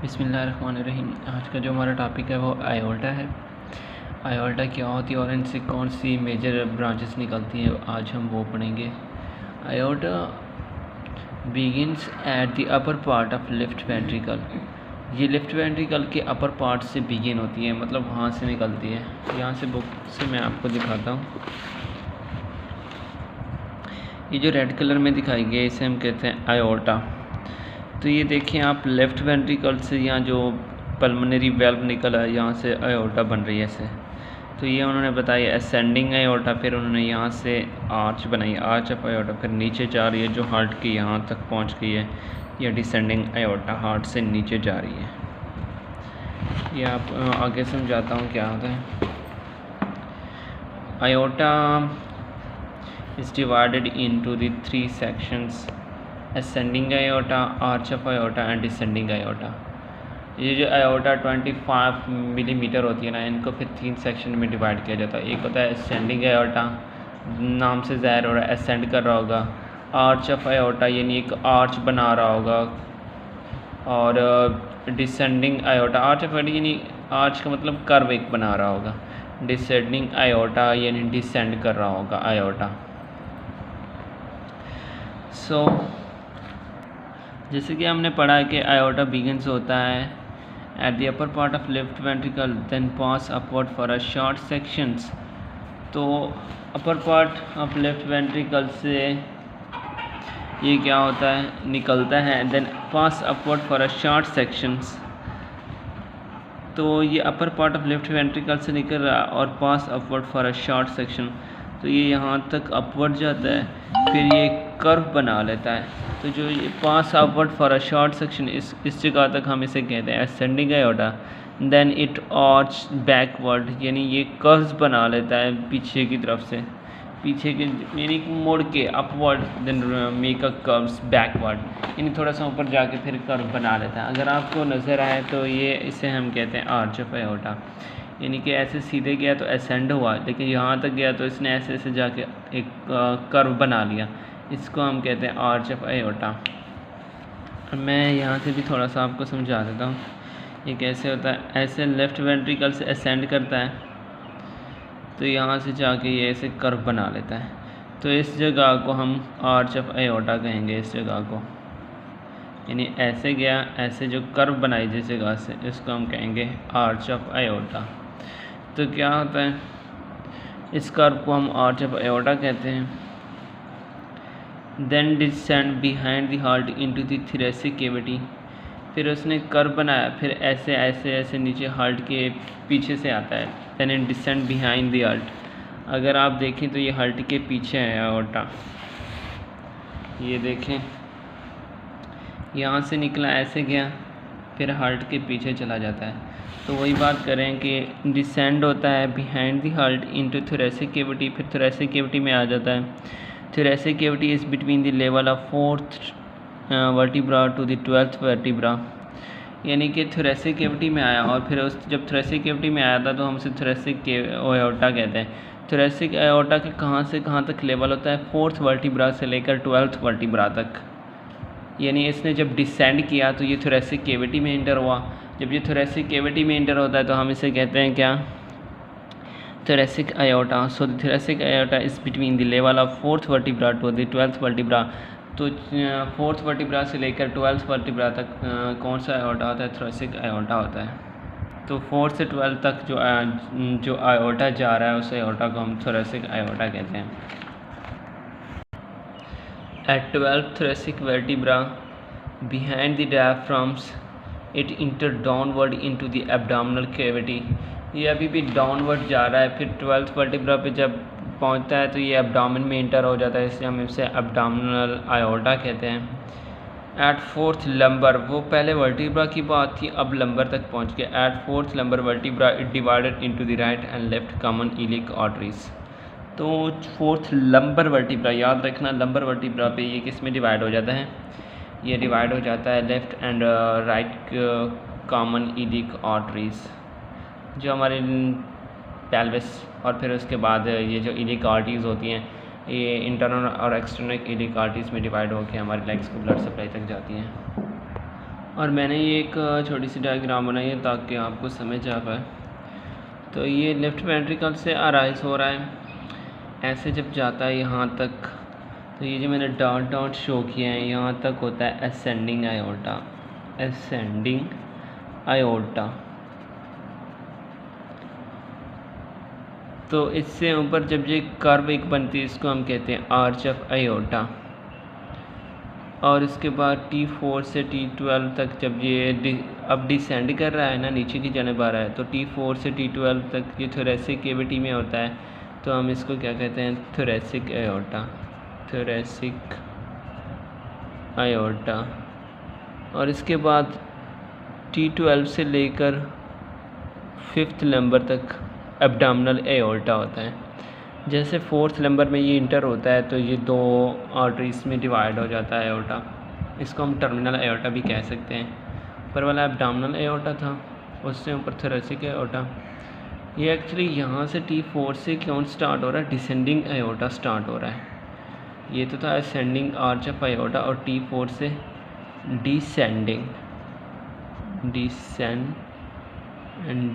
बिस्मिल्लाहिर्रहमानिर्रहीम। आज का जो हमारा टॉपिक है वो आयोल्टा है। आयोल्टा क्या होती है और इनसे कौन सी मेजर ब्रांचेस निकलती हैं, आज हम वो पढ़ेंगे। Aorta begins at the upper part of left ventricle. ये लेफ्ट वेंट्रिकल के अपर पार्ट से बिगिन होती है, मतलब वहाँ से निकलती है। यहाँ से बुक से मैं आपको दिखाता हूँ। ये जो रेड कलर में दिखाई गई है इसे हम कहते हैं आयोल्टा। तो ये देखें आप, लेफ़्ट वेंट्रिकल से यहाँ जो पल्मोनरी वेल्व निकला है यहाँ से आयोल्टा बन रही है ऐसे। तो ये उन्होंने बताया असेंडिंग आयोल्टा, फिर उन्होंने यहाँ से आर्च बनाई, आर्च ऑफ आयोल्टा, फिर नीचे जा रही है जो हार्ट के यहाँ तक पहुँच गई है, या डिसेंडिंग आयोल्टा हार्ट से नीचे जा रही है। ये आप आगे समझाता हूँ क्या होता है। आयोल्टा is divided into the three sections: ascending aorta, arch of aorta and descending aorta। ये जो aorta 25 मिलीमीटर होती है ना, इनको फिर 3 सेक्शन में डिवाइड किया जाता है। एक होता है ascending aorta, नाम से ज़ाहिर हो रहा है ascend कर रहा होगा। arch of aorta यानी एक आर्च बना रहा होगा, और descending aorta, arch of aorta यानी आर्च का मतलब कर्व एक बना रहा होगा। descending aorta यानी डिसेंड कर रहा होगा aorta। जैसे कि हमने पढ़ा कि आयोल्टा बिगिंस होता है at the upper part of left ventricle, then pass upward for a short sections. तो upper part of left ventricle से ये क्या होता है, निकलता है, then pass upward for a short sections. तो ये upper part of left ventricle से निकल रहा है और pass upward for a short section. तो ये यहाँ तक अपवर्ड जाता है, फिर ये कर्व बना लेता है। तो जो ये pass upward for a short section, इस जगह तक हम इसे कहते हैं ascending aorta. Then it arch backward, यानी ये कर्व्स बना लेता है पीछे की तरफ से, पीछे के यानी मोड़ के upward, then make a curves backward, यानी थोड़ा सा ऊपर जाके फिर कर्व बना लेता है। अगर आपको नज़र आए तो ये इसे हम कहते हैं आर्च ऑफ आयोटा, यानी कि ऐसे सीधे गया तो असेंड हुआ, लेकिन यहाँ तक गया तो इसने ऐसे ऐसे जाके एक कर्व बना लिया। इसको हम कहते हैं आर्च ऑफ आयोटा। मैं यहाँ से भी थोड़ा सा आपको समझा देता हूँ ये कैसे होता है। ऐसे लेफ़्ट वेंट्रिकल से असेंड करता है, तो यहाँ से जाके ये ऐसे कर्व बना लेता है। तो इस जगह को हम आर्च ऑफ आयोटा कहेंगे। इस जगह को यानी ऐसे गया, ऐसे जो कर्व बनाई जिस जगह से, इसको हम कहेंगे आर्च ऑफ आयोटा। तो क्या होता है, इस कर्व को हम आर्च ऑफ आयोटा कहते हैं। Then descend behind the heart into the thoracic cavity. फिर उसने कर्व बनाया, फिर ऐसे ऐसे ऐसे नीचे हार्ट के पीछे से आता है। Then it descend behind the heart. अगर आप देखें तो ये हार्ट के पीछे है आयोटा, ये देखें, यहाँ से निकला, ऐसे गया, फिर हार्ट के पीछे चला जाता है। तो वही बात करें कि डिसेंड होता है behind the heart into thoracic cavity, फिर थोरेसिक कैविटी में आ जाता है। Thoracic cavity is between the level of 4th vertebra to the 12th vertebra, यानी कि थोरेसिक कैविटी में आया, और फिर जब थोरेसिक कैविटी में आया था तो हम उसे थोरेसिक आयोटा कहते हैं। थोरेसिक आयोटा के कहाँ से कहाँ तक लेवल होता है, 4th वर्टिब्रा से लेकर 12th वर्टिब्रा तक। यानी इसने जब डिसेंड किया तो ये थोरेसिक कैविटी में इंटर हुआ। जब ये थोरेसिक कैविटी में इंटर होता है तो हम इसे कहते हैं क्या, thoracic aorta। So the thoracic aorta is between the level of 4th vertebra to the 12th vertebra। तो 4th वर्टिब्रा से लेकर 12th वर्टिब्रा तक कौन सा आयोटा होता है, thoracic आयोटा होता है। तो 4th से 12th तक जो आयोटा जा रहा है उस आयोटा को हम thoracic आयोटा कहते हैं। At 12th thoracic vertebra behind the diaphragms it enter downward into the abdominal cavity। ये अभी भी डाउनवर्ड जा रहा है, फिर 12th वर्टिब्रा पे जब पहुंचता है तो ये एब्डामिन में इंटर हो जाता है, इसलिए हम इसे एब्डामिनल आयोटा कहते हैं। एट 4th लंबर, वो पहले वर्टिब्रा की बात थी, अब लंबर तक पहुंच गया। At 4th lumbar vertebra it divided into the right and left common iliac arteries. तो 4th लंबर वर्टिब्रा, याद रखना लंबर वर्टिब्रा पे ये किस में डिवाइड हो जाता है, ये डिवाइड हो जाता है left and right common iliac arteries, जो हमारे पेल्विस, और फिर उसके बाद ये जो इलिक आर्टरीज होती हैं ये इंटरनल और एक्सटर्नल इलिक आर्टरीज में डिवाइड होकर हमारे लेग्स को ब्लड सप्लाई तक जाती हैं। और मैंने ये एक छोटी सी डायग्राम बनाई है ताकि आपको समझ आ पाए। तो ये लेफ्ट वेंट्रिकल से अराइज हो रहा है, ऐसे जब जाता है यहाँ तक, तो ये जो मैंने डॉट डॉट शो किया है यहाँ तक होता है असेंडिंग आयोटा, असेंडिंग आयोटा। तो इससे ऊपर जब ये कर्व एक बनती है इसको हम कहते हैं आर्च ऑफ आयोटा। और इसके बाद T4 से T12 तक जब ये अब डिसेंड कर रहा है ना, नीचे की जानब आ रहा है, तो T4 से T12 तक ये थोरेसिक कैविटी में होता है, तो हम इसको क्या कहते हैं, थोरेसिक आयोटा, थोरेसिक आयोटा। और इसके बाद T12 से लेकर 5th नंबर तक एब्डोमिनल एओर्टा होता है। जैसे 4th नंबर में ये इंटर होता है तो ये 2 आर्टरीज में डिवाइड हो जाता है एओर्टा, इसको हम टर्मिनल एओर्टा भी कह सकते हैं। ऊपर वाला एब्डोमिनल एओर्टा था, उससे ऊपर थोरेसिक एओर्टा। ये एक्चुअली यहाँ से T4 से कौन स्टार्ट हो रहा है, डिसेंडिंग एओर्टा स्टार्ट हो रहा है। ये तो था असेंडिंग आर्च ऑफ एओर्टा, और T4 से डिसेंडिंग,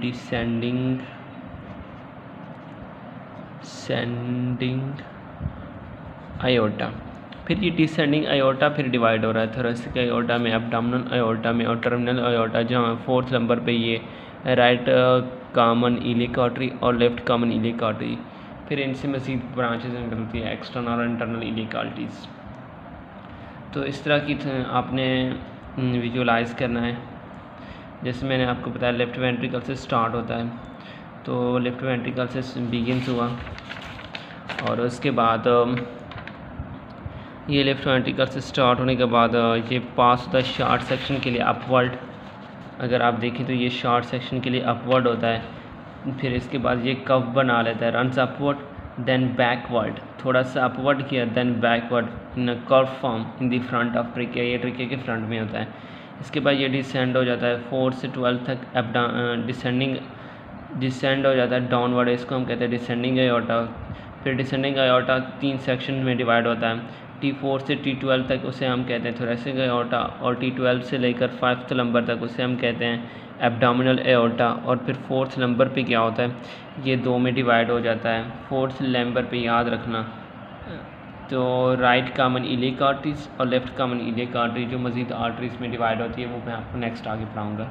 डिसेंडिंग सेंडिंग आयोटा। फिर ये डिसेंडिंग आयोटा फिर डिवाइड हो रहा है थोरेसिक आयोटा में, एब्डोमिनल आयोटा में और टर्मिनल आयोटा, जहाँ 4th नंबर पे ये राइट कॉमन इलिक आर्टरी और लेफ्ट कॉमन इलिक आर्टरी। फिर इनसे मज़ीद ब्रांचेस निकलती है, एक्सटर्नल और इंटरनल इलिक आर्टरीज। तो इस तरह की आपने विजुअलाइज करना है। जैसे मैंने आपको बताया लेफ़्ट वेंट्रिकल से स्टार्ट होता है, तो लेफ़्ट वेंट्रिकल से बिगिनस हुआ, और उसके बाद ये लेफ़्ट वेंट्रिकल से स्टार्ट होने के बाद ये पास होता है शॉर्ट सेक्शन के लिए अपवर्ड। अगर आप देखें तो ये शॉर्ट सेक्शन के लिए अपवर्ड होता है। फिर इसके बाद ये कव बना लेता है, रन्स अपवर्ड देन बैकवर्ड, थोड़ा सा अपवर्ड किया then backward in a curve form in the front of trachea, ये ट्रिकिया के फ्रंट में होता है। इसके बाद ये डिसेंड हो जाता है 4 से 12 तक डिसेंड हो जाता है डाउनवर्ड, इसको हम कहते हैं डिसेंडिंग आयोटा। फिर डिसेंडिंग आयोटा 3 सेक्शन में डिवाइड होता है, T4 से T12 तक उसे हम कहते हैं थोरेसिक आयोटा, और T12 से लेकर 5th नंबर तक उसे हम कहते हैं एब्डोमिनल आयोटा। और फिर 4th नंबर पे क्या होता है, ये 2 में डिवाइड हो जाता है। 4th नंबर पे याद रखना, तो राइट कॉमन इलिक आर्टरीज और लेफ़्ट कॉमन इलिक आर्टरी जो मज़ीद आर्टरीज में डिवाइड होती है, वो मैं आपको नेक्स्ट आगे पढ़ाऊँगा।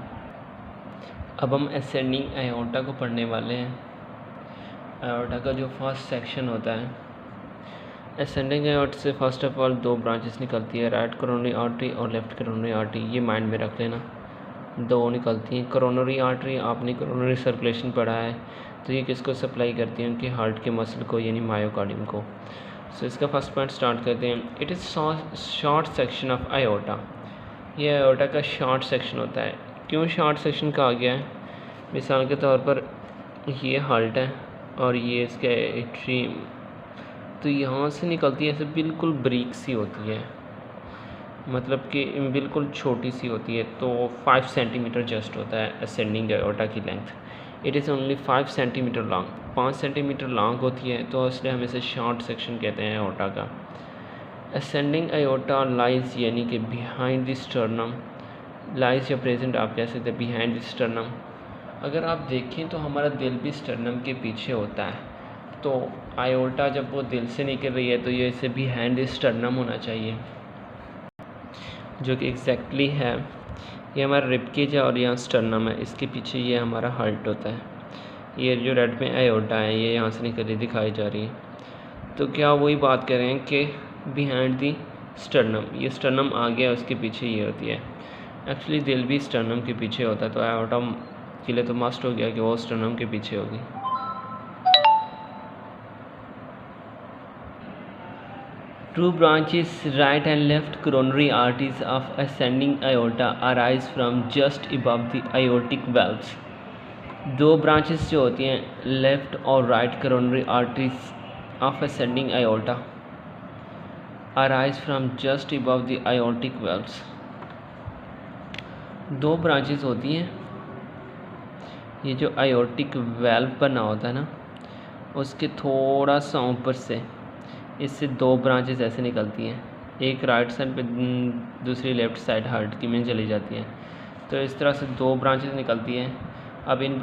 अब हम असेंडिंग आयोटा को पढ़ने वाले हैं। आयोटा का जो फर्स्ट सेक्शन होता है, असेंडिंग आयोटा से फर्स्ट ऑफ ऑल 2 ब्रांचेस निकलती है, राइट कोरोनरी आर्टरी और लेफ़्ट कोरोनरी आर्टरी। ये माइंड में रख लेना, 2 निकलती हैं। कोरोनरी आर्टरी, आपने कोरोनरी सर्कुलेशन पढ़ा है, तो ये किसको सप्लाई करती है, उनके हार्ट के मसल को, यानी मायोकार्डियम को। सो इसका फर्स्ट पॉइंट स्टार्ट करते हैं। It is short section of iota. ये आयोटा का शॉर्ट सेक्शन होता है। क्यों शॉर्ट सेक्शन कहा गया है? मिसाल के तौर पर ये हार्ट है और ये इसका एट्रियम, तो यहाँ से निकलती है ऐसे बिल्कुल ब्रीक सी होती है, मतलब कि बिल्कुल छोटी सी होती है, तो 5 सेंटीमीटर जस्ट होता है असेंडिंग आयोटा की length. It is only 5 centimetre long, 5 centimetre long होती है, तो इसलिए हम इसे शॉर्ट सेक्शन कहते हैं आयोटा का। असेंडिंग आयोटा लाइज, यानी कि बिहाइंड द स्टर्नम, लाइज या प्रेजेंट आप कह सकते हैं बिहाइंड द स्टर्नम। अगर आप देखें तो हमारा दिल भी स्टर्नम के पीछे होता है, तो आयोटा जब वो दिल से निकल रही है तो ये इसे बिहाइंड द स्टर्नम होना चाहिए, जो कि एग्जैक्टली है। ये हमारा रिबकेज है और यहाँ स्टर्नम है, इसके पीछे ये हमारा हार्ट होता है। ये जो रेड में आयोटा है ये यहाँ से निकल रही दिखाई जा रही है। तो क्या वही बात कर रहे हैं कि बिहाइंड दी स्टर्नम, ये स्टर्नम आ गया उसके पीछे ये होती है। एक्चुअली दिल भी स्टर्नम के पीछे होता है, तो आयोटा के लिए तो मस्ट हो गया कि वो स्टर्नम के पीछे होगी। Two branches, right and left coronary arteries of ascending aorta arise from just above the aortic valves. 2 branches जो होती हैं लेफ़्ट और right coronary arteries of ascending aorta arise from just above the aortic valves. 2 branches होती हैं, ये जो aortic valve बना होता है ना, उसके थोड़ा सा ऊपर से इससे 2 ब्रांचेस ऐसे निकलती हैं, एक राइट साइड पे दूसरी लेफ़्ट साइड हार्ट की में चली जाती है। तो इस तरह से 2 ब्रांचेस निकलती हैं। अब इन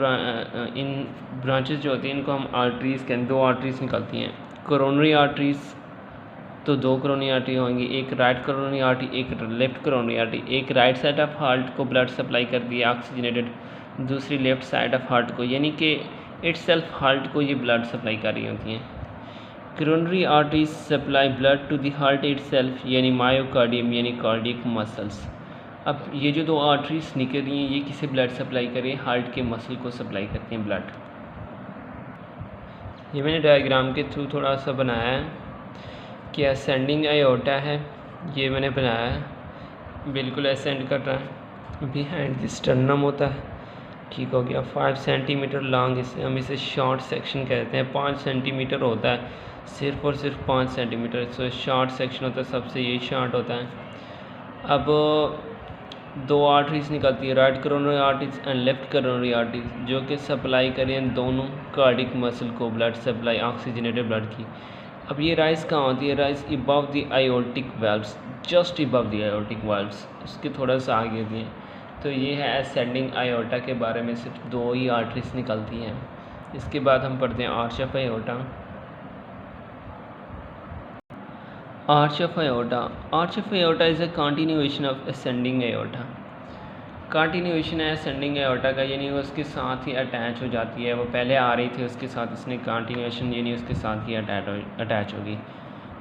ब्रांचेस जो होती हैं इनको हम आर्टरीज़ कहते हैं। 2 आर्टरीज़ निकलती हैं। कोरोनरी आर्टरीज़, तो 2 कोरोनरी आर्टरी होंगी, एक राइट कोरोनरी आर्टरी, एक लेफ़्ट कोरोनरी आर्टरी। एक राइट साइड ऑफ हार्ट को ब्लड सप्लाई करती है ऑक्सीजनेटेड, दूसरी लेफ़्ट साइड ऑफ हार्ट को, यानी कि इटसेल्फ हार्ट को ये ब्लड सप्लाई कर रही होती हैं। Coronary arteries supply blood to the heart itself, यानी मायोकार्डियम यानी कार्डियक मसल्स। अब ये जो 2 आर्टरीज निकल रही हैं ये किसे ब्लड सप्लाई करें? हार्ट के मसल को सप्लाई करती हैं ब्लड। ये मैंने डायग्राम के थ्रू थोड़ा सा बनाया है कि असेंडिंग आयोर्टा है, ये मैंने बनाया है, बिल्कुल असेंड कर रहा है, बिहाइंड द स्टर्नम होता है, ठीक हो गया। 5 सेंटीमीटर लॉन्ग, इसे हम इसे शॉर्ट सेक्शन कहते हैं। 5 सेंटीमीटर होता है, सिर्फ और सिर्फ 5 सेंटीमीटर, सो शॉर्ट सेक्शन होता है, सबसे यही शॉर्ट होता है। अब 2 आर्टरीज निकलती है, right coronary arteries and left coronary arteries, जो कि सप्लाई करें दोनों कार्डिक मसल को ब्लड सप्लाई ऑक्सीजनेटेड ब्लड की। अब ये राइज कहाँ होती है? Rise above the aortic valves, just above the aortic valves, उसके थोड़ा सा आगे होती हैं। तो ये है असेंडिंग आयोर्टा के बारे में, सिर्फ 2 ही आर्टरीज निकलती हैं। इसके बाद हम पढ़ते हैं arch of aorta. Arch of aorta, arch of aorta is a continuation of ascending aorta. Continuation है असेंडिंग आयोर्टा का, यानी वो उसके साथ ही अटैच हो जाती है। वो पहले आ रही थी, उसके साथ इसने कंटिन्यूएशन यानी उसके साथ ही अटैच होगी।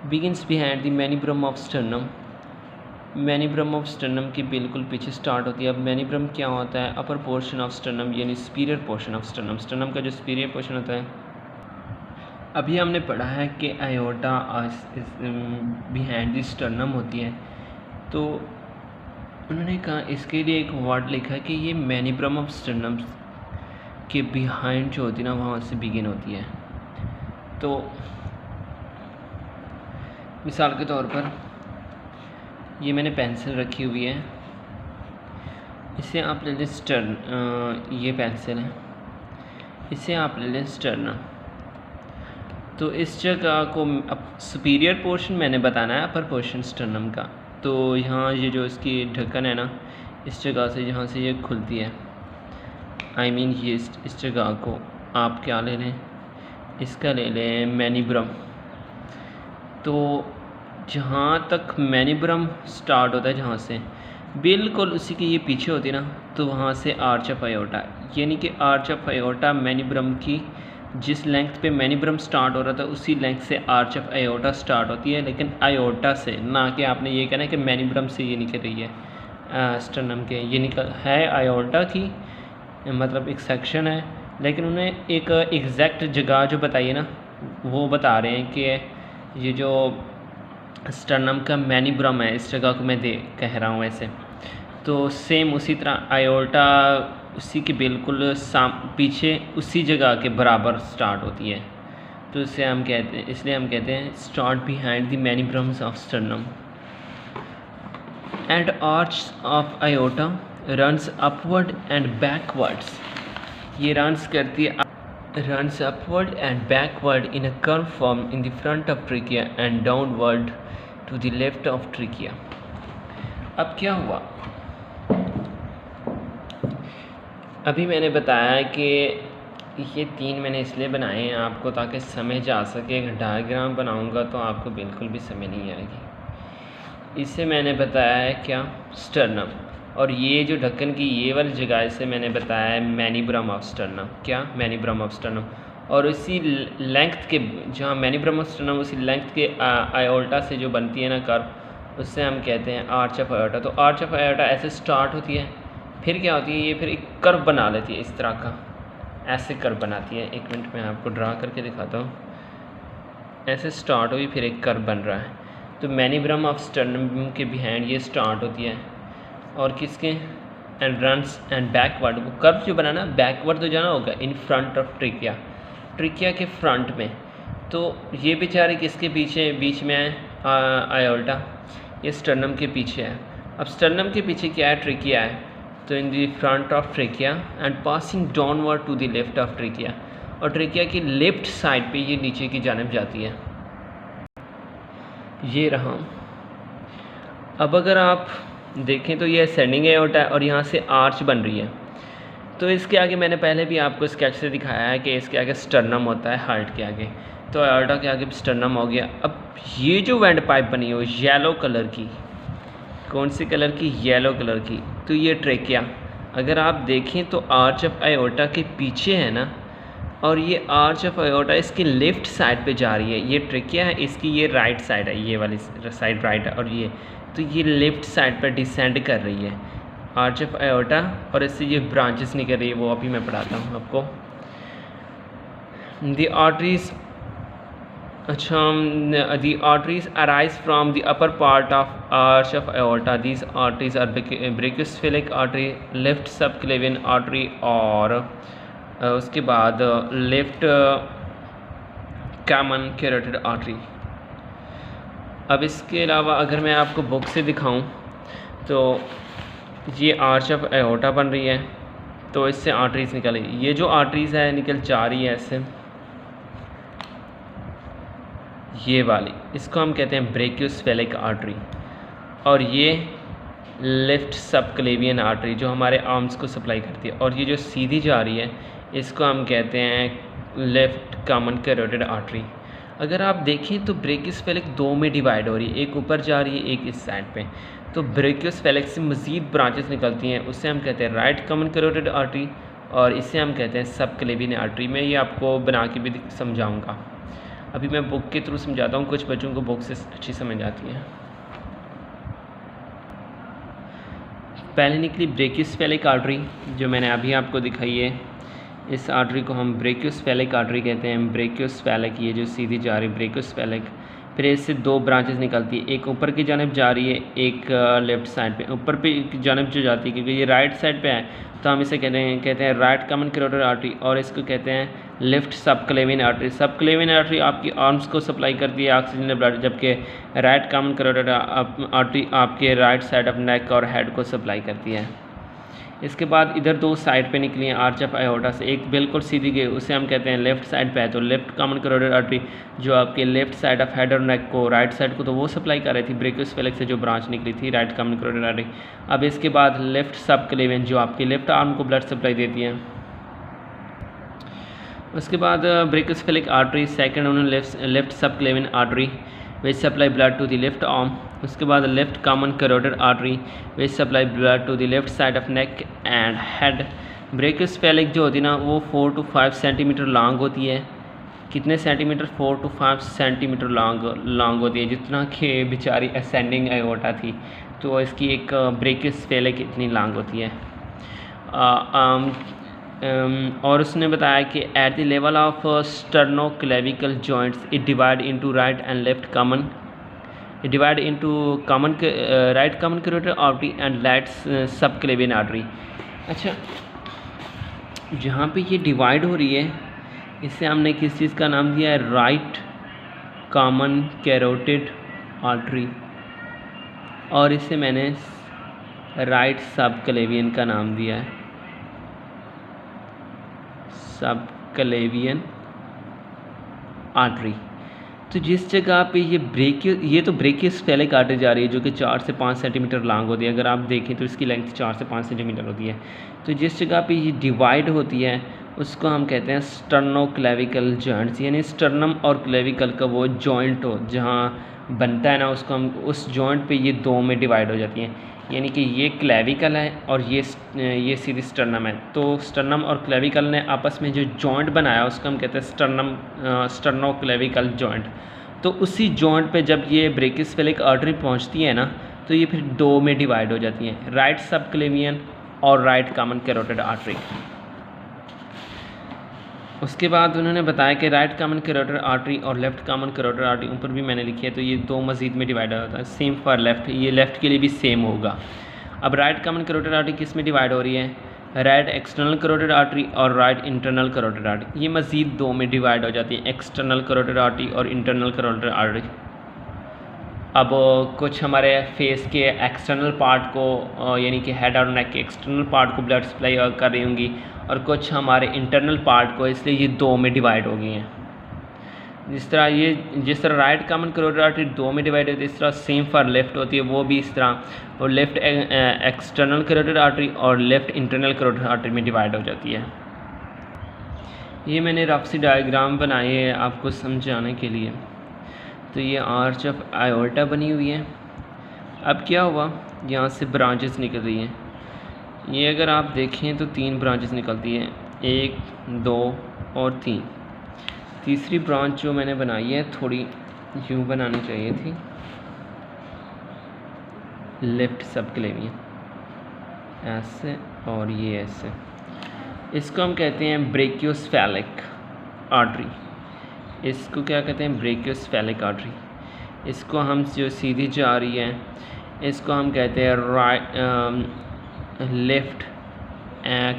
Begins behind the manubrium of sternum, manubrium of sternum के बिल्कुल पीछे स्टार्ट होती है। अब मैनिब्रम क्या होता है? अपर पोर्शन ऑफ स्टर्नम यानी superior portion of sternum, sternum का जो सुपीरियर पोर्शन होता है। अभी हमने पढ़ा है कि आयोर्टा बिहाइंड द स्टर्नम होती है, तो उन्होंने कहा इसके लिए एक वर्ड लिखा है कि ये मैनिब्रम ऑफ स्टर्नम के बिहाइंड जो होती है ना वहाँ से बिगिन होती है। तो मिसाल के तौर पर ये मैंने पेंसिल रखी हुई है, इसे आप ले लें स्टर्न, ये पेंसिल है, इसे आप ले लें स्टर्नम। तो इस जगह को अब सुपीरियर पोर्शन मैंने बताना है, अपर पोर्शन स्टर्नम का। तो यहाँ ये जो इसकी ढक्कन है ना, इस जगह से यहाँ से ये खुलती है, आई मीन ये इस जगह को आप क्या ले लें, इसका ले लें मैनिब्रम। तो जहाँ तक मैनिब्रम स्टार्ट होता है, जहाँ से बिल्कुल उसी के ये पीछे होती है ना, तो वहाँ से आर्च ऑफ आयोर्टा, यानी कि आर्च ऑफ आयोर्टा मैनिब्रम की जिस लेंथ पे मैनिब्रम स्टार्ट हो रहा था उसी लेंथ से आर्च ऑफ आयोर्टा स्टार्ट होती है, लेकिन आयोर्टा से ना, कि आपने ये कहना है कि मैनिब्रम से ये निकल रही है स्टर्नम के, ये निकल है आयोर्टा की, मतलब एक सेक्शन है, लेकिन उन्हें एक एग्जैक्ट जगह जो बताई है ना वो बता रहे हैं कि ये जो स्टर्नम का मैनिब्रम है, इस जगह को मैं कह रहा हूँ ऐसे। तो सेम उसी तरह आयोर्टा उसी के बिल्कुल पीछे उसी जगह के बराबर स्टार्ट होती है, तो इसे हम कहते हैं, इसलिए हम कहते हैं start behind the manubriums of sternum. And arch of aorta runs upward and backwards, ये रन्स करती है, runs upward and backward in a curve form in the front of trachea and downward to the left of trachea. अब क्या हुआ? अभी मैंने बताया कि ये 3 मैंने इसलिए बनाए हैं आपको ताकि समझ आ सके। अगर डायग्राम बनाऊंगा तो आपको बिल्कुल भी समझ नहीं आएगी। इससे मैंने बताया है क्या? स्टर्नम, और ये जो ढक्कन की ये वाली जगह से मैंने बताया है मैनिब्रम ऑफ स्टर्नम। क्या? Manubrium of sternum. और इसी लेंथ के, जहाँ मैनिब्रम ऑफ स्टर्नम उसी लेंथ के आयोर्टा से जो बनती है ना कर्व, उससे हम कहते हैं आर्च ऑफ आयोर्टा। तो आर्च ऑफ आयोर्टा ऐसे स्टार्ट होती है, फिर क्या होती है, ये फिर एक कर्व बना लेती है, इस तरह का ऐसे कर्व बनाती है। एक मिनट में आपको ड्रा करके दिखाता हूँ। ऐसे स्टार्ट हुई, फिर एक कर्व बन रहा है। तो मैनिब्रम ऑफ स्टर्नम के बिहाइंड ये स्टार्ट होती है, और किसके? एंड रन्स एंड बैकवर्ड, वो कर्व जो बनाना बैकवर्ड तो जाना होगा in front of trachea, trachea के फ्रंट में। तो ये बेचारे किसके पीछे? बीच में है आयोर्टा, ये स्टर्नम के पीछे है। अब स्टर्नम के पीछे क्या है? ट्रिकिया है। तो in the front of trachea and passing downward to the left of trachea, और ट्रिकिया की लेफ्ट साइड पे ये नीचे की जानिब जाती है। ये रहा। अब अगर आप देखें तो ये असेंडिंग एओर्टा है और यहाँ से आर्च बन रही है। तो इसके आगे मैंने पहले भी आपको स्केच से दिखाया है कि इसके आगे स्टर्नम होता है हार्ट के आगे, तो एओर्टा के आगे स्टर्नम हो गया। अब ये जो वेंट पाइप बनी हो येलो कलर की, कौन सी कलर की? येलो कलर की। तो ये ट्रेकिया, अगर आप देखें तो आर्च ऑफ एओर्टा के पीछे है ना, और ये आर्च ऑफ एओर्टा इसकी लेफ़्ट साइड पे जा रही है। ये ट्रेकिया है, इसकी ये राइट साइड है, ये वाली साइड राइट है, और ये तो ये लेफ़्ट साइड पर डिसेंड कर रही है आर्च ऑफ एओर्टा, और इससे ये ब्रांचेस निकल रही है, वो अभी मैं पढ़ाता हूँ आपको। द आर्टरीज, अच्छा, the arteries arise from the upper part of arch of aorta. These arteries are brachiocephalic artery, left subclavian artery और उसके बाद लेफ्ट कॉमन कैरोटिड आर्टरी। अब इसके अलावा अगर मैं आपको बुक से दिखाऊं तो ये आर्च ऑफ एओर्टा बन रही है, तो इससे आर्टरीज निकल रही है। ये जो आर्टरीज है निकल जा रही है ऐसे, ये वाली, इसको हम कहते हैं ब्रेकियोसेफेलिक आर्टरी, और ये लेफ़्ट सबक्लेवियन आर्टरी जो हमारे आर्म्स को सप्लाई करती है, और ये जो सीधी जा रही है इसको हम कहते हैं लेफ़्ट कॉमन कैरोटिड आर्टरी। अगर आप देखें तो ब्रेकियोसेफेलिक दो में डिवाइड हो रही है, एक ऊपर जा रही है एक इस साइड पे, तो ब्रेकियोसेफेलिक से मज़ीद ब्रांचेस निकलती हैं, उससे हम कहते हैं राइट कॉमन कैरोटिड आर्टरी, और इससे हम कहते हैं सबक्लेवियन आर्टरी। मैं ये आपको बना के भी समझाऊँगा, अभी मैं बुक के थ्रू समझाता हूँ, कुछ बच्चों को बुक से अच्छी समझ आती है। पहले निकली ब्रेकियोसेफेलिक आर्टरी जो मैंने अभी आपको दिखाई है, इस आर्टरी को हम ब्रेकियोसेफेलिक आर्टरी कहते हैं। ब्रेकियोसेफेलिक, ये जो सीधी जा रही है ब्रेकियोसेफेलिक, फिर इससे दो ब्रांचेस निकलती है, एक ऊपर की जानब जा रही है, एक लेफ़्ट साइड पे। ऊपर पे की जानब जो जाती है क्योंकि ये राइट साइड पे है, तो हम इसे कहते हैं राइट कॉमन कैरोटिड आर्टरी, और इसको कहते हैं left subclavian artery. Subclavian artery आपकी आर्म्स को सप्लाई करती है ऑक्सीजन ब्लड, जबकि राइट कॉमन कैरोटिड आर्टरी आपके राइट साइड ऑफ नेक और हेड को सप्लाई करती है। इसके बाद इधर दो साइड पे निकली हैं आर्च ऑफ एओर्टा से, एक बिल्कुल सीधी गई, उसे हम कहते हैं लेफ़्ट साइड पे है, तो लेफ़्ट कॉमन कैरोटिड आर्टरी जो आपके लेफ़्ट साइड ऑफ हेड और नेक को, राइट साइड को तो वो सप्लाई कर रही थी ब्रेकियोसेफेलिक से जो ब्रांच निकली थी राइट कॉमन कैरोटिड आर्टरी। अब इसके बाद लेफ़्ट सबक्लेवियन जो आपकी लेफ़्ट आर्म को ब्लड सप्लाई देती है। उसके बाद ब्रेकियोसेफेलिक आर्टरी सेकंड उन्होंने left subclavian artery which supply blood to the left arm. उसके बाद left common carotid artery which supply blood to the left side of neck and head. Brachiocephalic जो होती है ना वो 4 to 5 सेंटीमीटर लॉन्ग होती है। कितने सेंटीमीटर? 4 to 5 सेंटीमीटर लॉन्ग होती है, जितना कि बेचारी असेंडिंग एओर्टा थी, तो इसकी एक ब्रेकियोसेफेलिक इतनी लॉन्ग होती है। और उसने बताया कि at the level of sternoclavicular joints it divide into right and left common, it divide into common right common carotid artery and left subclavian artery. अच्छा, जहाँ पे ये डिवाइड हो रही है इससे हमने किस चीज़ का नाम दिया है? राइट कॉमन कैरोटिड आर्टरी, और इसे मैंने राइट सबक्लेवियन का नाम दिया है, सबक्लेवियन आर्टरी। तो जिस जगह पे ये तो ब्रेकियोसेफेलिक आर्टरी जा रही है जो कि 4 से 5 सेंटीमीटर लॉन्ग होती है, अगर आप देखें तो इसकी लेंथ 4 से 5 सेंटीमीटर होती है। तो जिस जगह पे ये डिवाइड होती है उसको हम कहते हैं स्टर्नोक्लेविकल जॉइंट्स, यानी स्टर्नम और क्लेविकल का वो जॉइंट हो जहाँ बनता है ना, उसको हम उस जॉइंट पे ये दो में डिवाइड हो जाती हैं, यानी कि ये क्लेविकल है और ये सीधी स्टर्नम है। तो स्टर्नम और क्लेविकल ने आपस में जो जॉइंट बनाया उसको हम कहते हैं स्टर्नोक्लेविकल जॉइंट। तो उसी जॉइंट पे जब ये ब्रेकियोसेफेलिक आर्टरी पहुंचती है ना, तो ये फिर दो में डिवाइड हो जाती हैं, राइट सबक्लेवियन और राइट कॉमन कैरोटिड आर्टरी। उसके बाद उन्होंने बताया कि राइट कॉमन कैरोटिड आर्टरी और लेफ़्ट कॉमन कैरोटिड आर्टरी ऊपर भी मैंने लिखी है, तो ये दो मज़ीद में डिवाइड होता है, सेम फॉर लेफ़्ट, ये लेफ़्ट के लिए भी सेम होगा। अब राइट कॉमन कैरोटिड आर्टरी किस में डिवाइड हो रही है? राइट एक्सटर्नल कैरोटिड आर्टरी और राइट इंटरनल कैरोटिड आर्टरी, ये मज़ीद दो में डिवाइड हो जाती है, एक्सटर्नल कैरोटिड आर्टरी और इंटरनल कैरोटिड आर्टरी। अब कुछ हमारे फेस के एक्सटर्नल पार्ट को यानी कि हेड और नेक के एक्सटर्नल पार्ट को ब्लड सप्लाई कर रही होंगी, और कुछ हमारे इंटरनल पार्ट को, इसलिए ये दो में डिवाइड हो गई हैं। जिस तरह ये जिस तरह राइट कॉमन करोटिड आर्टरी दो में डिवाइड होती है, इस तरह सेम फॉर लेफ़्ट होती है, वो भी इस तरह, और लेफ़्ट एक्सटर्नल करोटिड आर्टरी और लेफ़्ट इंटरनल करोटिड आर्टरी में डिवाइड हो जाती है। ये मैंने रफ सी डायग्राम बनाई है आपको समझाने के लिए। तो ये आर्च ऑफ आयोर्टा बनी हुई है। अब क्या हुआ, यहाँ से ब्रांचेस निकल रही हैं। ये अगर आप देखें तो 3 ब्रांचेस निकलती हैं, 1, 2 और 3। तीसरी ब्रांच जो मैंने बनाई है थोड़ी यूँ बनानी चाहिए थी, लेफ़्ट सबक्लेवियन ऐसे और ये ऐसे। इसको हम कहते हैं ब्रेकियोसेफेलिक आर्टरी। इसको क्या कहते हैं, ब्रेकियोसेफेलिक आर्टरी। इसको हम जो सीधी जा रही है इसको हम कहते हैं left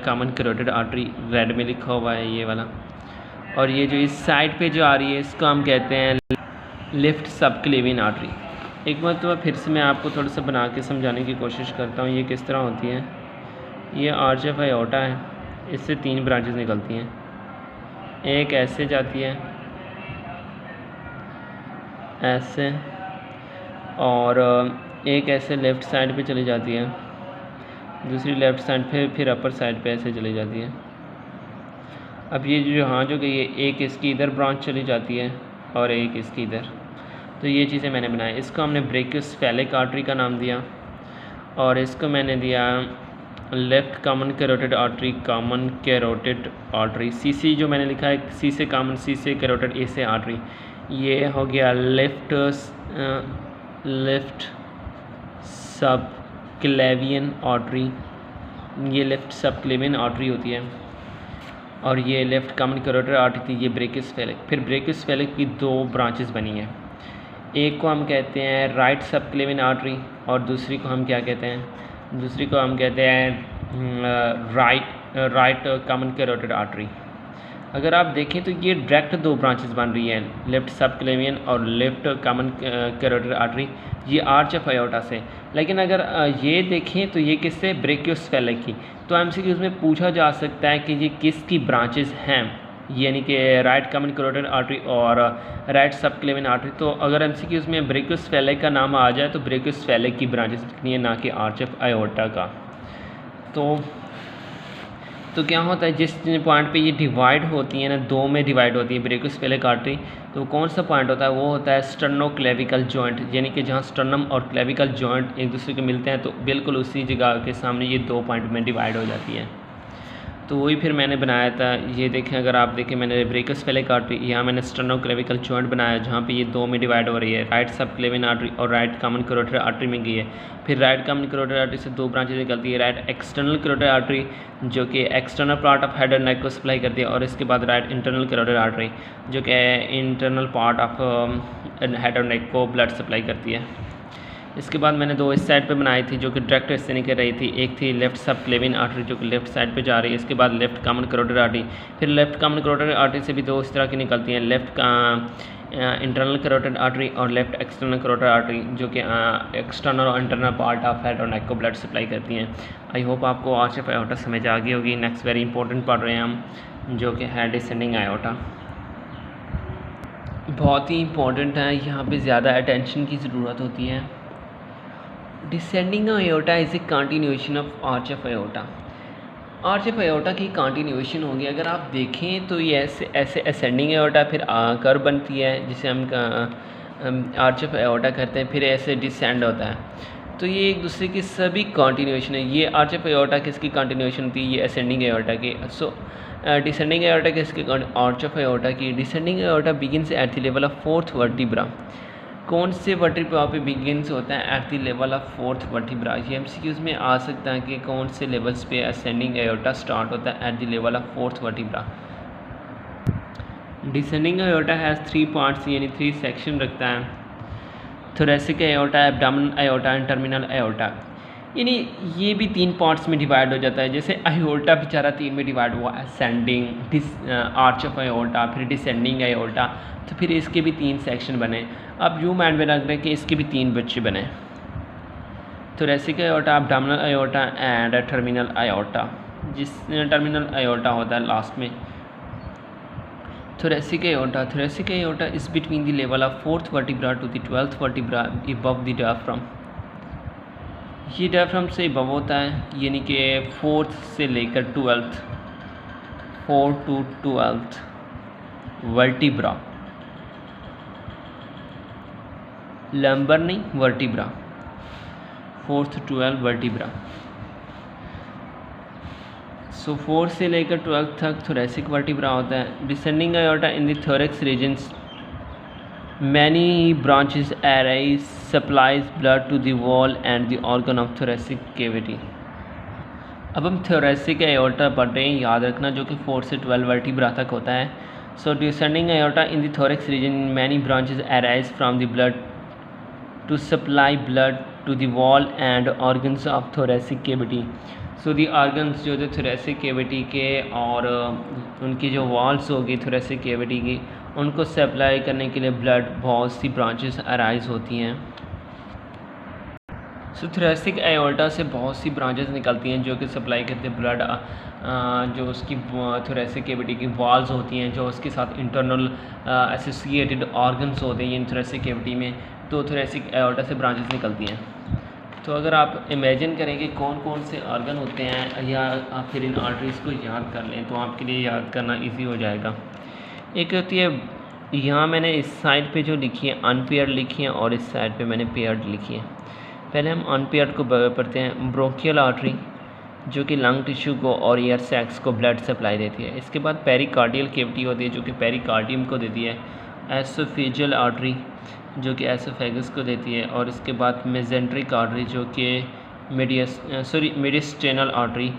common carotid artery, red में लिखा हुआ है ये वाला। और ये जो इस साइड पे जो आ रही है इसको हम कहते हैं लेफ़्ट सबक्लेवियन आर्टरी। एक मरतबा फिर से मैं आपको थोड़ा सा बना के समझाने की कोशिश करता हूँ ये किस तरह होती है। ये आर्च ऑफ आयोर्टा है, इससे 3 ब्रांचेस निकलती हैं, एक ऐसे जाती है ऐसे, और एक ऐसे लेफ़्ट साइड पे चली जाती है, दूसरी लेफ़्ट साइड पे फिर अपर साइड पे ऐसे चली जाती है। अब ये जो यहाँ जो गई है, एक इसकी इधर ब्रांच चली जाती है और एक इसकी इधर। तो ये चीज़ें मैंने बनाई। इसको हमने ब्रेकियोसेफेलिक आर्टरी का नाम दिया और इसको मैंने दिया left common carotid artery, common carotid artery. सी जो मैंने लिखा है, सी से कॉमन, सी से कैरोटिड, ए से आर्टरी। ये हो गया लेफ़्ट सबक्लेवियन आर्टरी, ये लेफ़्ट सबक्लेवियन आर्टरी होती है। और ये लेफ़्ट कॉमन कैरोटिड आर्टरी थी, ये ब्रेकियोसेफेलिक। फिर ब्रेकियोसेफेलिक की 2 ब्रांचेस बनी हैं, एक को हम कहते हैं राइट सबक्लेवियन आर्टरी और दूसरी को हम क्या कहते हैं, दूसरी को हम कहते हैं राइट कॉमन कैरोटिड आर्टरी। अगर आप देखें तो ये डायरेक्ट 2 ब्रांचेस बन रही हैं, लेफ़्ट सबक्लेवियन और लेफ़्ट कॉमन कैरोटिड आर्टरी, ये आर्च ऑफ आयोर्टा से। लेकिन अगर ये देखें तो ये किससे, ब्रेकियोसेफेलिक की। तो एमसीक्यूज़ में पूछा जा सकता है कि ये किसकी ब्रांचेस हैं, यानी कि राइट कॉमन कैरोटिड आर्टरी और राइट सबक्लेवियन आर्टरी। तो अगर एमसीक्यूज़ में ब्रेकियोसेफेलिक का नाम आ जाए तो ब्रेकियोसेफेलिक की ब्रांचेस लिखनी है, ना कि आर्च ऑफ आयोर्टा का। तो क्या होता है, जिस पॉइंट पे ये डिवाइड होती है ना, 2 में डिवाइड होती है ब्रेकियोसेफेलिक आर्टरी, तो कौन सा पॉइंट होता है, वो होता है स्टर्नोक्लेविकल जॉइंट। यानी कि जहाँ स्टर्नम और क्लेविकल जॉइंट एक दूसरे के मिलते हैं, तो बिल्कुल उसी जगह के सामने ये 2 पॉइंट में डिवाइड हो जाती है। तो वही फिर मैंने बनाया था। ये देखें, अगर आप देखें, मैंने ब्रेकियोसेफेलिक आर्टरी, यहाँ मैंने स्टर्नोक्लेविकल जॉइंट बनाया जहाँ पे ये 2 में डिवाइड हो रही है, राइट सबक्लेवियन आर्टरी और राइट कॉमन कैरोटिड आर्टरी में गई है। फिर राइट कॉमन कैरोटिड आर्टरी से 2 ब्रांचेज निकलती है, राइट एक्सटर्नल कैरोटिड आर्टरी जो कि एक्सटर्नल पार्ट ऑफ हेड और नेक को सप्लाई करती है, और इसके बाद राइट इंटरनल कैरोटिड आर्टरी जो कि इंटरनल पार्ट ऑफ हेड और नेक को ब्लड सप्लाई करती है। इसके बाद मैंने 2 इस साइड पे बनाई थी जो कि डायरेक्ट इससे निकल रही थी। एक थी लेफ़्ट सबक्लेवियन आर्टरी जो कि लेफ़्ट साइड पे जा रही है, इसके बाद लेफ़्ट कॉमन कैरोटिड आर्टरी। फिर लेफ़्ट कॉमन कैरोटिड आर्टरी से भी 2 इस तरह की निकलती हैं, लेफ़्ट इंटरनल कैरोटिड आर्टरी और लेफ़्ट एक्सटर्नल कैरोटिड आर्टरी जो कि एक्सटर्नल और इंटरनल पार्ट ऑफ हेड और नेक को ब्लड सप्लाई करती हैं। आई होप आपको आर्च ऑफ आयोर्टा समझ आ गई होगी। नेक्स्ट वेरी इंपॉर्टेंट पढ़ रहे हैं हम, जो कि है डिसेंडिंग आयोर्टा। बहुत ही इंपॉर्टेंट है, यहाँ पे ज़्यादा अटेंशन की ज़रूरत होती है। Descending aorta is a continuation of arch of aorta. Arch of aorta की कंटिन्यूएशन होगी। अगर आप देखें तो ये ऐसे असेंडिंग आयोर्टा, फिर कर्व बनती है जिसे हम आर्च ऑफ आयोर्टा करते हैं, फिर ऐसे डिसेंड होता है। तो ये एक दूसरे की सभी कंटिन्यूएशन है। ये आर्च ऑफ आयोर्टा किसकी कंटिन्यूएशन थी, ये असेंडिंग आयोर्टा की। सो डिसेंडिंग आयोर्टा किसकी, आर्च ऑफ आयोर्टा की। Descending aorta begins at the level of 4th vertebra. कौन से वर्टिब्रा पे बिगिंस होता है, at the level of 4th vertebra. ये एमसीक्यूज़ में आ सकता है कि कौन से लेवल्स पे असेंडिंग आयोर्टा स्टार्ट होता है, at the level of 4th vertebra. Descending aorta has 3 parts, यानी 3 सेक्शन रखता है। Thoracic aorta, abdominal aorta and terminal aorta. यानी ये भी 3 पार्ट्स में डिवाइड हो जाता है। जैसे आयोर्टा बेचारा 3 में डिवाइड हुआ, असेंडिंग आर्च ऑफ आयोर्टा, फिर डिसेंडिंग आयोर्टा, तो फिर इसके भी 3 सेक्शन बने। अब यूँ माइंड में रख दें कि इसके भी 3 बच्चे बने, thoracic aorta, abdominal aorta and terminal आयोर्टा, जिस टर्मिनल आयोर्टा होता है लास्ट में। thoracic aorta is between the level of 4th vertebra to the 12th vertebra above the diaphragm. ये डायफ्राम से above होता है, यानी कि 4th से लेकर 12th, 4 to 12th वर्टिब्रा, लंबर नहीं वर्टिब्रा, 4th to 12 वर्टिब्रा। सो 4 से लेकर 12 तक थोरेसिक वर्टिब्रा होता है। Descending aorta in the thorax regions many branches arise supplies blood to the wall and the organ of thoracic cavity. अब हम थोरेसिक आयोटा पढ़ रहे हैं, याद रखना, जो कि 4 से 12 वर्टिब्रा तक होता है। So descending aorta in the thorax region many branches arise from the blood to supply blood to the wall and organs of thoracic cavity. So the organs जो थोरेसिक कैविटी के और उनकी जो वॉल्स होगी thoracic cavity की, उनको supply करने के लिए ब्लड बहुत सी ब्रांचेस अराइज होती हैं। सो थोरेसिक आयोर्टा से बहुत सी ब्रांचेस निकलती हैं जो कि सप्लाई करते हैं ब्लड, जो उसकी थोरेसिक कैविटी की वॉल्स होती हैं, जो उसके साथ इंटरनल एसोसिएटेड ऑर्गन्स होते हैं इन थोरेसिक कैविटी में, तो थोरेसिक आयोर्टा से ब्रांचेस निकलती हैं। तो अगर आप इमेजिन करें कि कौन कौन से ऑर्गन होते हैं, या आप फिर इन आर्टरीज़ को याद कर लें, तो आपके लिए याद करना इजी हो जाएगा। एक होती है, यहाँ मैंने इस साइड पे जो लिखी है अनपेयर्ड लिखी है, और इस साइड पे मैंने पेयर्ड लिखी है। पहले हम अनपेयर्ड को पढ़ते हैं। ब्रोंकियल आर्टरी जो कि लंग टिश्यू को और ईयर सैक्स को ब्लड सप्लाई देती है। इसके बाद पेरिकार्डियल कैविटी होती है जो कि पेरिकार्डियम को देती है। एसोफेजियल आर्टरी जो कि एसोफेगस को देती है। और इसके बाद मेजेंट्रिक आर्टरी जो कि मीडियस्टेनल आर्टरी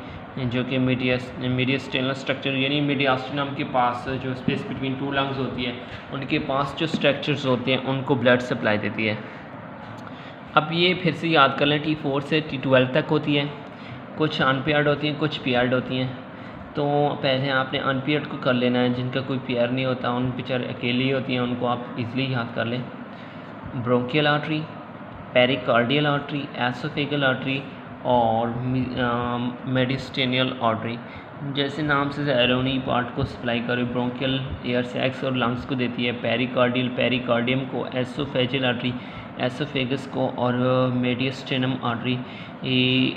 जो कि मीडियस्टेनल स्ट्रक्चर यानी मीडियास्टिनम के पास जो स्पेस बिटवीन टू लंग्स होती है, उनके पास जो स्ट्रक्चर्स होते हैं उनको ब्लड सप्लाई देती है। अब ये फिर से याद कर लें, T4 से T12 तक होती है, कुछ अनपेयर्ड होती हैं, कुछ पेयर्ड होती हैं। तो पहले आपने अनपेयर्ड को कर लेना है, जिनका कोई पेयर नहीं होता, उन पिक्चर अकेली होती हैं, उनको आप इजीली याद कर लें। Bronchial artery, pericardial artery, oesophageal artery और मेडिस्टेनियल आर्टरी। जैसे नाम से एरोनी पार्ट को सप्लाई करे, ब्रोंकियल एयर सैक्स और लंग्स को देती है, पेरिकार्डियल पेरिकार्डियम को, एसोफेजियल आर्टरी एसोफेगस को, और मेडिस्टेनम आर्टरी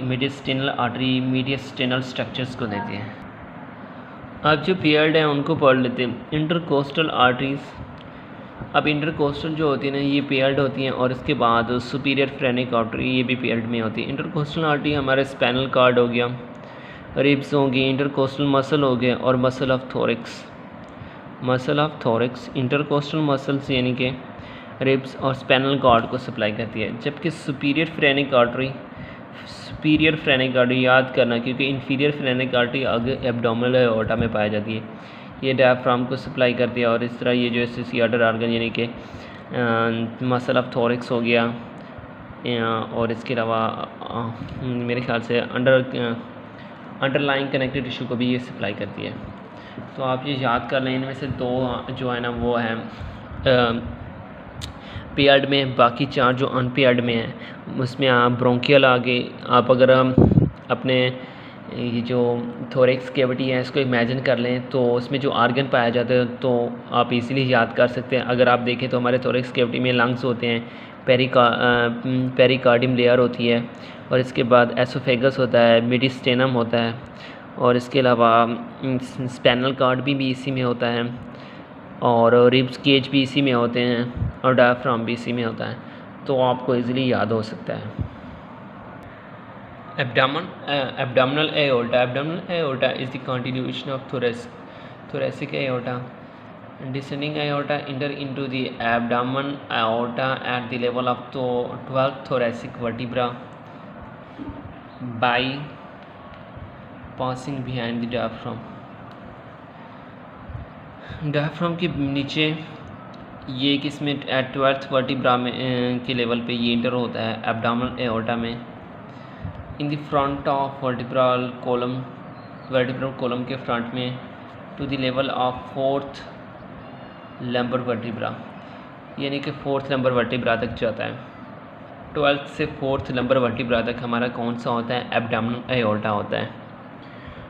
मेडिस्टेनल आर्टरी मीडियस्टेनल स्ट्रक्चर्स को देती है। अब जो पेयर्ड हैं उनको पढ़ लेते हैं। इंटरकोस्टल आर्टरीज़, अब इंटरकोस्टल जो होती है ना, ये पेयर्ड होती हैं। और इसके बाद सुपीरियर फ्रेनिक आर्टरी, ये भी पेयर्ड में होती है। इंटरकोस्टल आर्टरी हमारे स्पाइनल कॉर्ड हो गया, रिब्स होंगी, इंटरकोस्टल मसल हो गए, और muscle of thorax intercostal muscles यानी कि रिब्स और स्पाइनल कॉर्ड को सप्लाई करती है। जबकि सुपीरियर फ्रेनिक आर्टरी याद करना, क्योंकि इंफीरियर फ्रेनिक आर्टरी आगे एब्डोमिनल एओर्टा में पाई जाती है, ये डायफ्राम को सप्लाई करती है। और इस तरह ये जो एसोसिएटेड ऑर्गन यानी कि मसल ऑफ थोरिक्स हो गया, और इसके अलावा मेरे ख्याल से अंडरलाइंग कनेक्टिव टिश्यू को भी ये सप्लाई करती है। तो आप ये याद कर लें, इनमें से दो जो है ना वो है पेयर्ड में, बाकी चार जो अनपेयर्ड में है उसमें आप ब्रोंकियल आगे, आप अगर अपने ये जो थोरेक्स कैविटी है इसको इमेजिन कर लें, तो उसमें जो आर्गन पाया जाता है तो आप इजीली याद कर सकते हैं। अगर आप देखें तो हमारे थोरेक्स कैविटी में लंग्स होते हैं, पेरिकार्डियम लेयर होती है, और इसके बाद एसोफेगस होता है, मेडिस्टेनम होता है, और इसके अलावा स्पाइनल कॉर्ड भी इसी में होता है, और रिब्स केज भी इसी में होते हैं, और डायफ्राम भी इसी में होता है। तो आपको इजीली याद हो सकता है। Abdominal aorta is the continuation of thoracic aorta. Descending aorta enter into the abdomen aorta at the level of the 12th thoracic vertebra by passing behind the diaphragm. Diaphragm के नीचे ये किसमें 12th वर्टिब्रा में के level पे ये inter होता है एब्डोमिनल एओर्टा में। In the front of vertebral column के फ्रंट में to the level of 4th lumbar vertebra, यानी कि 4th लंबर वर्टिब्रा तक जाता है। 12th से 4th लंबर वर्टिब्रा तक हमारा कौन सा होता है? एब्डोमिनल एओर्टा होता है।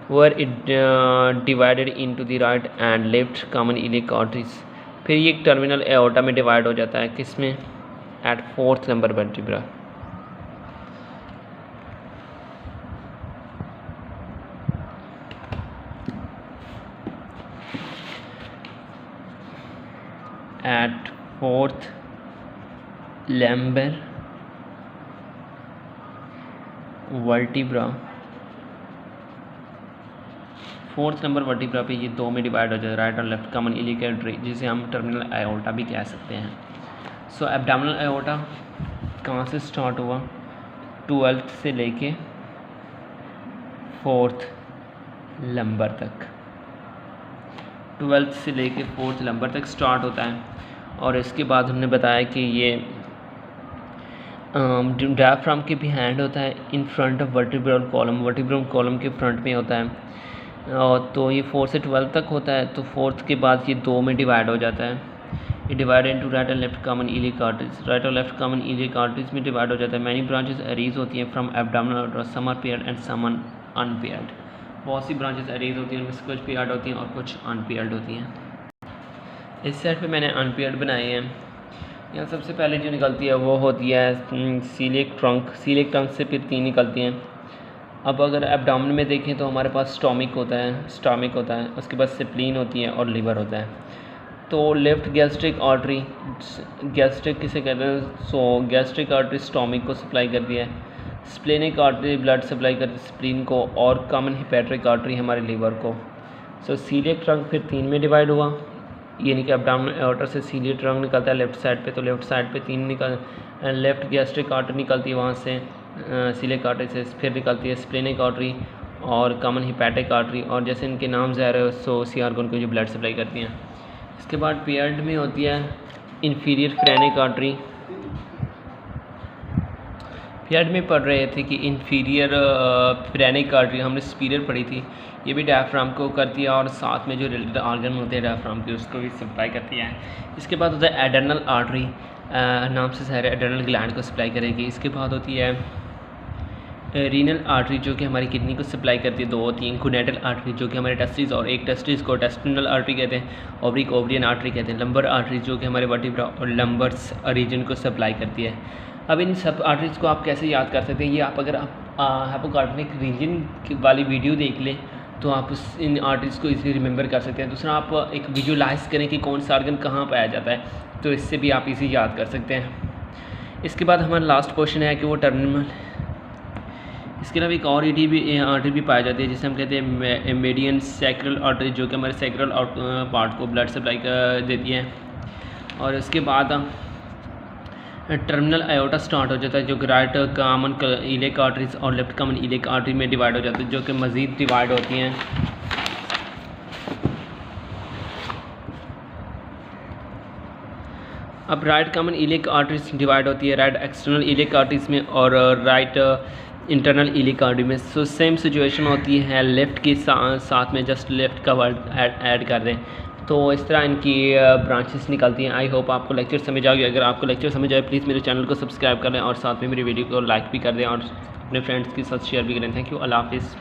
where it divided into the right and left common iliac arteries। फिर ये टर्मिनल एओर्टा में डिवाइड हो जाता है, किसमें? At 4th number vertebra. At 4th lumbar vertebra, 4th number vertebra पे ये दो में डिवाइड हो जाता है, राइट और लेफ्ट कॉमन इलियक आर्टरी, जिसे हम टर्मिनल एओर्टा भी कह सकते हैं। सो एब्डोमिनल एओर्टा कहाँ से स्टार्ट हुआ? 12th से लेके 4th लंबर तक, 12th से लेके 4th लंबर तक स्टार्ट होता है। और इसके बाद हमने बताया कि ये डायफ्राम के बिहाइंड होता है, in front of vertebral column, vertebral column के फ्रंट में होता है। और तो ये 4 से 12 तक होता है। तो 4th के बाद ये दो में डिवाइड हो जाता है, ये divide into right and left common iliac arteries, right और लेफ्ट कॉमन इलियक आर्टरीज में डिवाइड हो जाता है। मैनी ब्रांचेस अरेज होती हैं from abdominal artery, some are paired and some unpaired. बहुत सी ब्रांचेस अरेज होती हैं, उनमें कुछ पेयर्ड होती हैं और कुछ अनपेयर्ड होती हैं। इस साइड पे मैंने अनपेयर्ड बनाए हैं। यहाँ सबसे पहले जो निकलती है वो होती है सीलियक ट्रंक, सीलियक ट्रंक से फिर 3 निकलती हैं। अब अगर एब्डोमेन में देखें तो हमारे पास स्टोमिक होता है, उसके बाद स्प्लीन होती है और लीवर होता है। तो लेफ़्ट गैस्ट्रिक आर्टरी, गैस्ट्रिक किसे कहते हैं? सो गैस्ट्रिक आर्टरी स्टोमिक को सप्लाई करती है, स्प्लेनिक आर्टरी ब्लड सप्लाई करती है स्प्लीन को, और कॉमन हिपैट्रिक आर्टरी हमारे लीवर को। सो सीलियक ट्रंक फिर 3 में डिवाइड हुआ, यानी कि एब्डोमिनल एओर्टा से सीलियक ट्रंक निकलता है लेफ़्ट साइड पे, तो लेफ़्ट साइड पे 3 निकल, लेफ़्ट गैस्ट्रिक आर्टरी निकलती है वहाँ से सीलियक आर्टरी से, फिर निकलती है स्प्लेनिक आर्टरी और कॉमन हिपैटिक आर्टरी, और जैसे इनके नाम ज़ाहिर है सो सी आर्गन को जो ब्लड सप्लाई करती हैं। इसके बाद पेयर्ड में होती है इन्फीरियर फ्रेनिक आर्टरी। पेयर्ड में पढ़ रहे थे कि इन्फीरियर फ्रेनिक आर्टरी हमने सुपीरियर पढ़ी थी, ये भी डायफ्राम को करती है और साथ में जो रिलेटेड ऑर्गन होते हैं डायफ्राम के उसको भी सप्लाई करती है। इसके बाद होता है एडर्नल आर्टरी, नाम से ज़ाहिर है एडर्नल ग्लैंड को सप्लाई करेगी। इसके बाद होती है रीनल आर्टरी जो कि हमारी किडनी को सप्लाई करती है, 2 होती हैं। गुनेटल आर्टरी जो कि हमारे टेस्टिस और एक टेस्टिस को टेस्टिनल आर्टरी कहते हैं, ओवरी को ओवरियन आर्टरी कहते हैं। लंबर आर्टरी जो कि हमारे वर्टिब्रा और लंबर्स रीजन को सप्लाई करती है। अब इन सब आर्टरीज को आप कैसे याद कर सकते हैं? ये आप अगर हाइपोकार्टनिक रीजन वाली वीडियो देख लें तो आप इन आर्टरीज को इजीली रिमेंबर कर सकते हैं। दूसरा, आप एक विजुलाइज करें कि कौन सा आर्गन कहाँ पाया जाता है, तो इससे भी आप इसी याद कर सकते हैं। इसके बाद हमारा लास्ट क्वेश्चन है कि वो टर्मिनल, इसके अलावा एक और आर्टरी भी पाई जाती है जिसे हम कहते हैं मीडियन सैक्रल आर्टरी, जो कि हमारे सैक्रल पार्ट को ब्लड सप्लाई देती है। और इसके बाद टर्मिनल एओर्टा स्टार्ट हो जाता है जो कि राइट कॉमन इलियक आर्टरीज और लेफ्ट कॉमन इलियक आर्टरी में डिवाइड हो जाती है, जो कि मज़ीद डिवाइड होती हैं। अब right common iliac arteries divide होती है राइट एक्सटर्नल इलियक आर्टरीज में और राइट इंटरनल इलियक आर्टरी में। सो सेम सिचुएशन होती है लेफ़्ट के साथ में, जस्ट लेफ़्ट का वर्ड ऐड कर दें। तो इस तरह इनकी ब्रांचेस निकलती हैं। आई होप आपको लेक्चर समझ आ गया। अगर आपको लेक्चर समझ आए प्लीज़ मेरे चैनल को सब्सक्राइब कर लें और साथ में मेरी वीडियो को लाइक भी कर दें और अपने फ्रेंड्स के साथ शेयर भी करें। थैंक यू, अल्लाह हाफिज़।